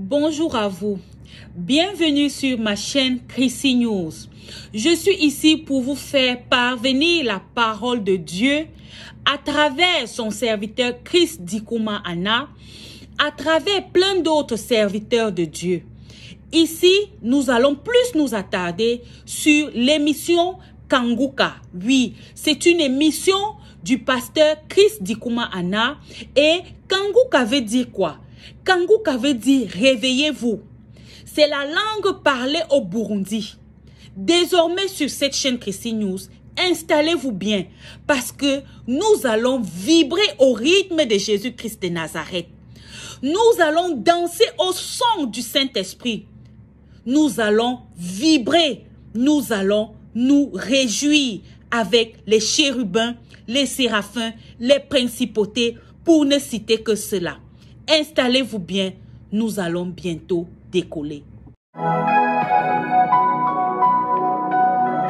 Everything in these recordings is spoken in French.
Bonjour à vous. Bienvenue sur ma chaîne Chrissy News. Je suis ici pour vous faire parvenir la parole de Dieu à travers son serviteur Chris Dikouma Anna, à travers plein d'autres serviteurs de Dieu. Ici, nous allons plus nous attarder sur l'émission Kanguka. Oui, c'est une émission du pasteur Chris Dikouma Anna. Et Kanguka veut dire quoi? Kanguka veut dire réveillez-vous. C'est la langue parlée au Burundi. Désormais sur cette chaîne Chrissy News, installez-vous bien parce que nous allons vibrer au rythme de Jésus-Christ de Nazareth. Nous allons danser au son du Saint-Esprit. Nous allons vibrer. Nous allons nous réjouir avec les chérubins, les séraphins, les principautés, pour ne citer que cela. Installez-vous bien, nous allons bientôt décoller.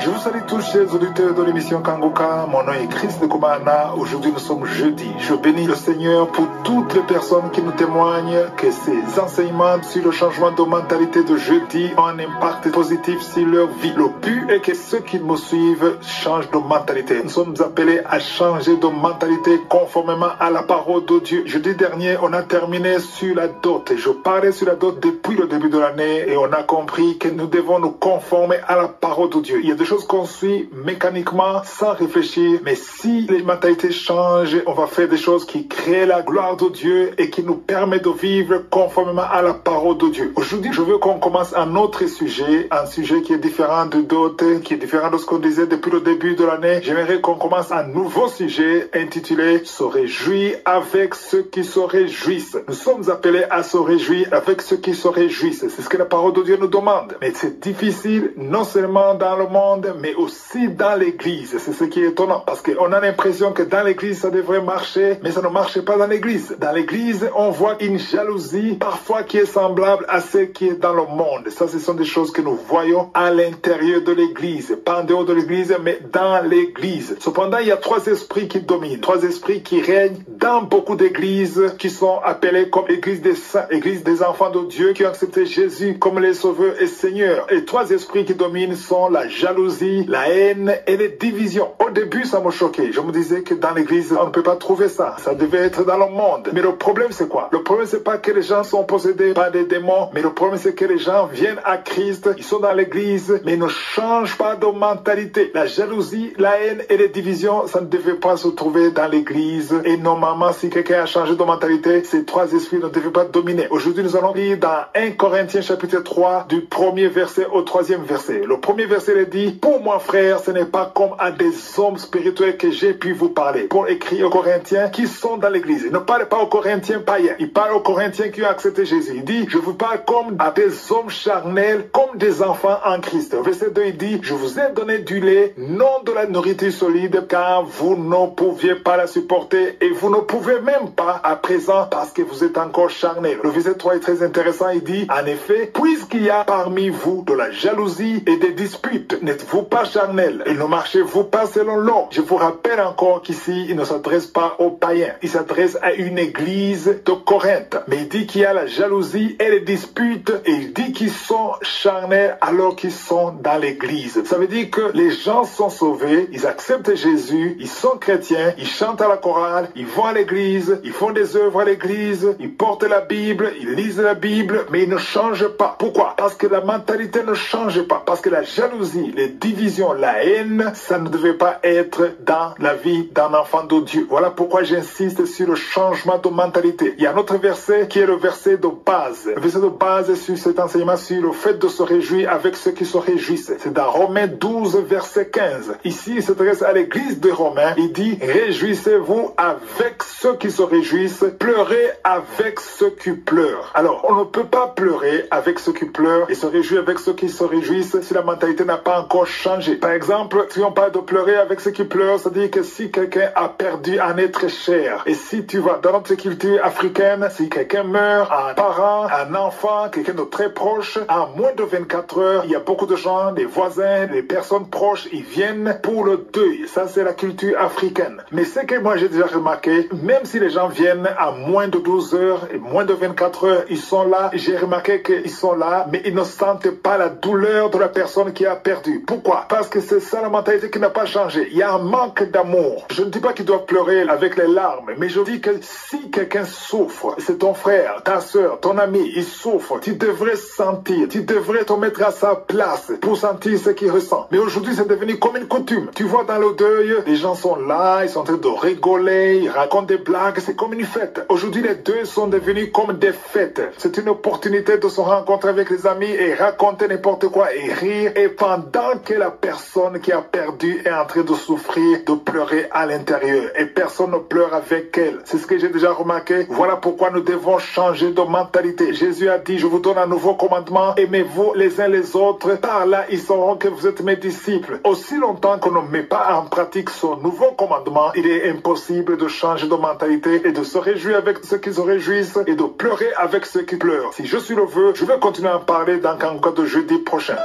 Je vous salue tous, chers auditeurs de l'émission Kanguka. Mon nom est Chris Dikouma Anna. Aujourd'hui, nous sommes jeudi. Je bénis le Seigneur pour toutes les personnes qui nous témoignent que ces enseignements sur le changement de mentalité de jeudi ont un impact positif sur leur vie. Le but est que ceux qui me suivent changent de mentalité. Nous sommes appelés à changer de mentalité conformément à la parole de Dieu. Jeudi dernier, on a terminé sur la dot. Je parlais sur la dot depuis le début de l'année et on a compris que nous devons nous conformer à la parole de Dieu. Il y a des choses qu'on suit mécaniquement sans réfléchir, mais si les mentalités changent, on va faire des choses qui créent la gloire de Dieu et qui nous permettent de vivre conformément à la parole de Dieu. Aujourd'hui, je veux qu'on commence un autre sujet, un sujet qui est différent de d'autres, qui est différent de ce qu'on disait depuis le début de l'année. J'aimerais qu'on commence un nouveau sujet intitulé « Se réjouir avec ceux qui se réjouissent ». Nous sommes appelés à se réjouir avec ceux qui se réjouissent. C'est ce que la parole de Dieu nous demande. Mais c'est difficile, non seulement dans le monde, mais aussi dans l'église. C'est ce qui est étonnant parce qu'on a l'impression que dans l'église ça devrait marcher, mais ça ne marche pas dans l'église. Dans l'église, on voit une jalousie parfois qui est semblable à celle qui est dans le monde. Ça, ce sont des choses que nous voyons à l'intérieur de l'église, pas en dehors de l'église, mais dans l'église. Cependant, il y a trois esprits qui dominent, trois esprits qui règnent dans beaucoup d'églises qui sont appelées comme église des saints, église des enfants de Dieu qui ont accepté Jésus comme les sauveurs et Seigneur. Et trois esprits qui dominent sont la jalousie, la haine et les divisions. Au début, ça me choquait. Je me disais que dans l'église, on ne peut pas trouver ça. Ça devait être dans le monde. Mais le problème, c'est quoi? Le problème, c'est pas que les gens sont possédés par des démons, mais le problème, c'est que les gens viennent à Christ, ils sont dans l'église, mais ils ne changent pas de mentalité. La jalousie, la haine et les divisions, ça ne devait pas se trouver dans l'église. Et normalement, si quelqu'un a changé de mentalité, ces trois esprits ne devaient pas dominer. Aujourd'hui, nous allons lire dans 1 Corinthiens chapitre 3, du premier verset au troisième verset. Le premier verset il dit: pour moi, frère, ce n'est pas comme à des hommes spirituels que j'ai pu vous parler. Pour écrire aux Corinthiens qui sont dans l'église. Il ne parle pas aux Corinthiens païens. Il parle aux Corinthiens qui ont accepté Jésus. Il dit: je vous parle comme à des hommes charnels, comme des enfants en Christ. Verset 2, il dit: je vous ai donné du lait, non de la nourriture solide, car vous ne pouviez pas la supporter et vous ne pouvez même pas à présent parce que vous êtes encore charnels. Le verset 3 est très intéressant. Il dit: en effet, puisqu'il y a parmi vous de la jalousie et des disputes, n'êtes-vous pas charnel et ne marchez-vous pas selon l'homme? Je vous rappelle encore qu'ici, il ne s'adresse pas aux païens. Il s'adresse à une église de Corinthe. Mais il dit qu'il y a la jalousie et les disputes et il dit qu'ils sont charnels alors qu'ils sont dans l'église. Ça veut dire que les gens sont sauvés, ils acceptent Jésus, ils sont chrétiens, ils chantent à la chorale, ils vont à l'église, ils font des œuvres à l'église, ils portent la Bible, ils lisent la Bible, mais ils ne changent pas. Pourquoi? Parce que la mentalité ne change pas. Parce que la jalousie, les divisions, la haine, ça ne devait pas être dans la vie d'un enfant de Dieu. Voilà pourquoi j'insiste sur le changement de mentalité. Il y a un autre verset qui est le verset de base. Le verset de base sur cet enseignement sur le fait de se réjouir avec ceux qui se réjouissent. C'est dans Romains 12, verset 15. Ici, il s'adresse à l'église de Romains. Il dit: réjouissez-vous avec ceux qui se réjouissent, pleurez avec ceux qui pleurent. Alors, on ne peut pas pleurer avec ceux qui pleurent et se réjouir avec ceux qui se réjouissent si la mentalité n'a pas encore changé. Par exemple, si on parle de pleurer avec ceux qui pleurent, c'est-à-dire que si quelqu'un a perdu un être cher, et si tu vas dans notre culture africaine, si quelqu'un meurt, un parent, un enfant, quelqu'un de très proche, en moins de 24 heures, il y a beaucoup de gens, des voisins, des personnes proches, ils viennent pour le deuil. Ça, c'est la culture africaine. Mais ce que moi j'ai déjà remarqué, même si les gens viennent à moins de 12 heures et moins de 24 heures, ils sont là. J'ai remarqué qu'ils sont là, mais ils ne sentent pas la douleur de la personne qui a perdu. Pourquoi? Parce que c'est ça la mentalité qui n'a pas changé. Il y a un manque d'amour. Je ne dis pas qu'ils doivent pleurer avec les larmes, mais je dis que si quelqu'un souffre, c'est ton frère, ta soeur, ton ami, il souffre, tu devrais sentir, tu devrais te mettre à sa place pour sentir ce qu'il ressent. Mais aujourd'hui, c'est devenu comme une coutume. Tu vois, dans le deuil, les gens sont là, ils sont en train de rigoler, ils racontent des blagues, c'est comme une fête. Aujourd'hui, les deuils sont devenus comme des fêtes. C'est une opportunité de se rencontrer avec les amis et raconter n'importe quoi et rire. Et pendant que la personne qui a perdu est en train de souffrir, de pleurer à l'intérieur. Et personne ne pleure avec elle. C'est ce que j'ai déjà remarqué. Voilà pourquoi nous devons changer de mentalité. Jésus a dit, je vous donne un nouveau commandement, aimez-vous les uns les autres. Par là, ils sauront que vous êtes mes disciples. Aussi longtemps qu'on ne met pas en pratique ce nouveau commandement, il est impossible de changer de mentalité et de se réjouir avec ceux qui se réjouissent et de pleurer avec ceux qui pleurent. Si je suis le vœu, je vais continuer à en parler dans Kanguka de jeudi prochain.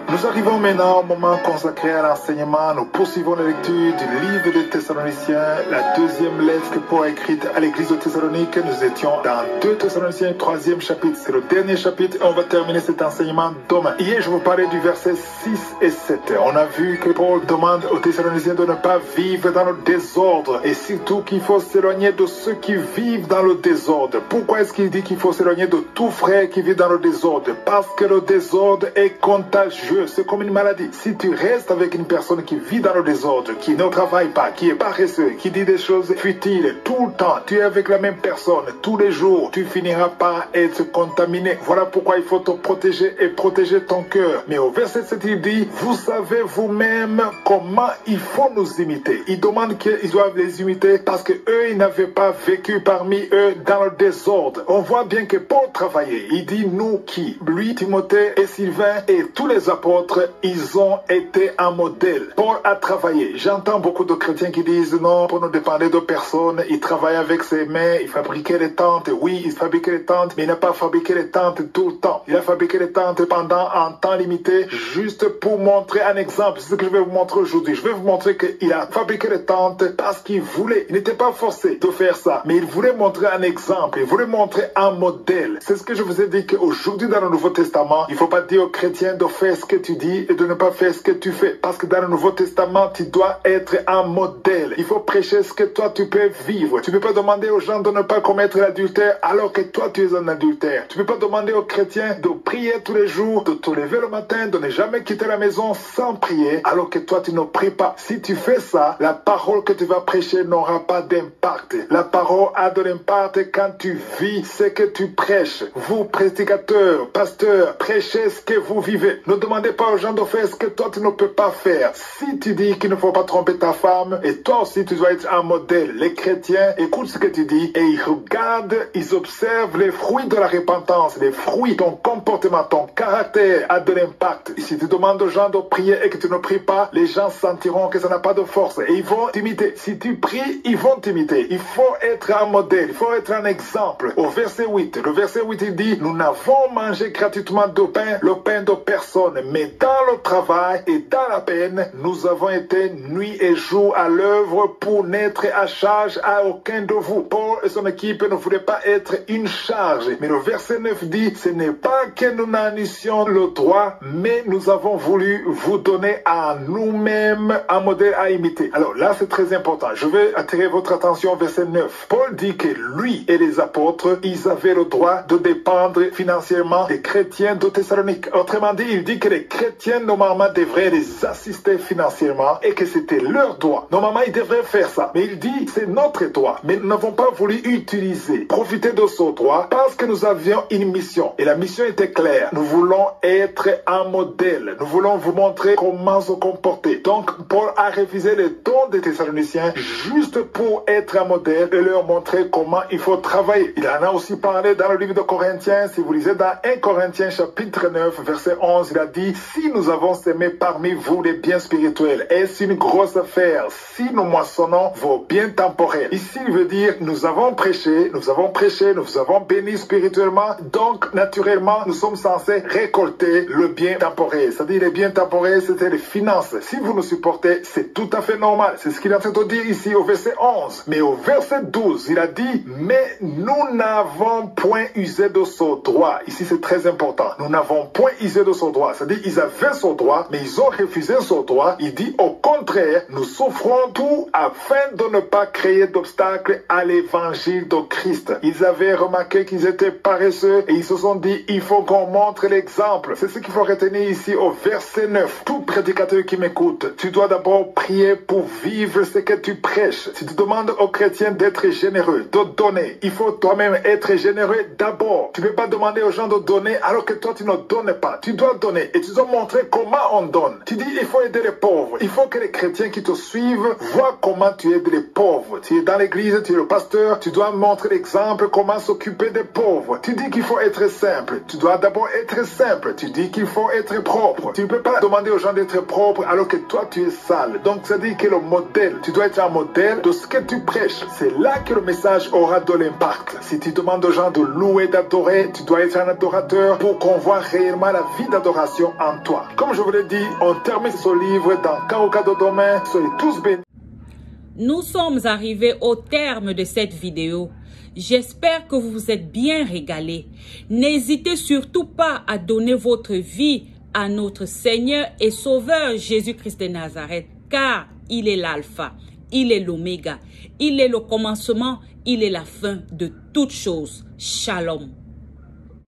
Nous arrivons maintenant au moment consacré à l'enseignement. Nous poursuivons la lecture du livre des Thessaloniciens, la deuxième lettre que Paul a écrite à l'église de Thessalonique. Nous étions dans 2 Thessaloniciens, 3e chapitre. C'est le dernier chapitre et on va terminer cet enseignement demain. Hier, je vous parlais du verset 6 et 7. On a vu que Paul demande aux Thessaloniciens de ne pas vivre dans le désordre et surtout qu'il faut s'éloigner de ceux qui vivent dans le désordre. Pourquoi est-ce qu'il dit qu'il faut s'éloigner de tout frère qui vit dans le désordre? Parce que le désordre est contagieux. C'est comme une maladie. Si tu restes avec une personne qui vit dans le désordre, qui ne travaille pas, qui est paresseux, qui dit des choses futiles tout le temps, tu es avec la même personne tous les jours, tu finiras par être contaminé. Voilà pourquoi il faut te protéger et protéger ton cœur. Mais au verset 7, il dit, vous savez vous-même comment il faut nous imiter. Il demande qu'ils doivent les imiter parce que eux, ils n'avaient pas vécu parmi eux dans le désordre. On voit bien que Paul travaillait. Il dit, nous qui? Lui, Timothée et Sylvain et tous les apôtres, ils ont été un modèle. Paul a travaillé. J'entends beaucoup de chrétiens qui disent non, Paul ne dépendait de personne. Il travaillait avec ses mains, il fabriquait les tentes. Oui, il fabriquait les tentes, mais il n'a pas fabriqué les tentes tout le temps. Il a fabriqué les tentes pendant un temps limité, juste pour montrer un exemple. C'est ce que je vais vous montrer aujourd'hui. Je vais vous montrer qu'il a fabriqué les tentes parce qu'il voulait. Il n'était pas forcé de faire ça, mais il voulait montrer un exemple. Il voulait montrer un modèle. C'est ce que je vous ai dit qu'aujourd'hui dans le Nouveau Testament, il ne faut pas dire aux chrétiens de faire ce que tu dis et de ne pas faire ce que tu fais. Parce que dans le Nouveau Testament, tu dois être un modèle. Il faut prêcher ce que toi tu peux vivre. Tu ne peux pas demander aux gens de ne pas commettre l'adultère alors que toi tu es un adultère. Tu ne peux pas demander aux chrétiens de prier tous les jours, de te lever le matin, de ne jamais quitter la maison sans prier alors que toi tu ne pries pas. Si tu fais ça, la parole que tu vas prêcher n'aura pas d'impact. La parole a de l'impact quand tu vis ce que tu prêches. Vous, prédicateurs, pasteurs, prêchez ce que vous vivez. Ne demandez pas aux gens de faire ce que toi tu ne peux pas faire. Si tu dis qu'il ne faut pas tromper ta femme, et toi aussi tu dois être un modèle. Les chrétiens écoutent ce que tu dis et ils regardent, ils observent les fruits de la repentance, les fruits, ton comportement, ton caractère a de l'impact. Si tu demandes aux gens de prier et que tu ne pries pas, les gens sentiront que ça n'a pas de force et ils vont t'imiter. Si tu pries, ils vont t'imiter. Il faut être un modèle, il faut être un exemple. Au verset 8, le verset 8 il dit, nous n'avons mangé gratuitement de pain, le pain de personne, mais dans le travail et dans la peine, nous avons été nuit et jour à l'œuvre pour n'être à charge à aucun de vous. Paul et son équipe ne voulaient pas être une charge. Mais le verset 9 dit, ce n'est pas que nous n'anissions le droit, mais nous avons voulu vous donner à nous-mêmes un modèle à imiter. Alors là, c'est très important. Je vais attirer votre attention au verset 9. Paul dit que lui et les apôtres, ils avaient le droit de dépendre financièrement des chrétiens de Thessalonique. Autrement dit, il dit que les chrétiens chrétiens, normalement, devraient les assister financièrement et que c'était leur droit. Normalement, ils devraient faire ça. Mais il dit, c'est notre droit. Mais nous n'avons pas voulu utiliser, profiter de ce droit parce que nous avions une mission. Et la mission était claire. Nous voulons être un modèle. Nous voulons vous montrer comment se comporter. Donc, Paul a révisé les dons des Thessaloniciens juste pour être un modèle et leur montrer comment il faut travailler. Il en a aussi parlé dans le livre de Corinthiens. Si vous lisez dans 1 Corinthiens chapitre 9, verset 11, il a dit, si nous avons semé parmi vous les biens spirituels, est-ce une grosse affaire si nous moissonnons vos biens temporels? Ici, il veut dire, nous avons prêché, nous avons béni spirituellement, donc naturellement, nous sommes censés récolter le bien temporel. C'est-à-dire, les biens temporels, c'était les finances. Si vous nous supportez, c'est tout à fait normal. C'est ce qu'il est en train de dire ici au verset 11. Mais au verset 12, il a dit, mais nous n'avons point usé de ce droit. Ici, c'est très important. Nous n'avons point usé de ce droit. C'est-à-dire, ils avaient ce droit, mais ils ont refusé ce droit. Il dit, au contraire, nous souffrons tout afin de ne pas créer d'obstacles à l'évangile de Christ. Ils avaient remarqué qu'ils étaient paresseux et ils se sont dit, il faut qu'on montre l'exemple. C'est ce qu'il faut retenir ici au verset 9. Tout prédicateur qui m'écoute, tu dois d'abord prier pour vivre ce que tu prêches. Si tu demandes aux chrétiens d'être généreux, de donner, il faut toi-même être généreux d'abord. Tu ne peux pas demander aux gens de donner alors que toi tu ne donnes pas. Tu dois donner et tu dois montrer comment on donne. Tu dis, il faut aider les pauvres. Il faut que les chrétiens qui te suivent voient comment tu aides les pauvres. Tu es dans l'église, tu es le pasteur, tu dois montrer l'exemple comment s'occuper des pauvres. Tu dis qu'il faut être simple. Tu dois d'abord être simple. Tu dis qu'il faut être propre. Tu ne peux pas demander aux gens d'être propres alors que toi tu es sale. Donc ça dit que le modèle, tu dois être un modèle de ce que tu prêches. C'est là que le message aura de l'impact. Si tu demandes aux gens de louer, d'adorer, tu dois être un adorateur pour qu'on voit réellement la vie d'adoration en toi. Comme je vous l'ai dit, on termine ce livre dans Kanguka de demain. Soyez tous bénis. Nous sommes arrivés au terme de cette vidéo. J'espère que vous vous êtes bien régalés. N'hésitez surtout pas à donner votre vie à notre Seigneur et Sauveur Jésus-Christ de Nazareth, car il est l'alpha, il est l'oméga, il est le commencement, il est la fin de toutes choses. Shalom.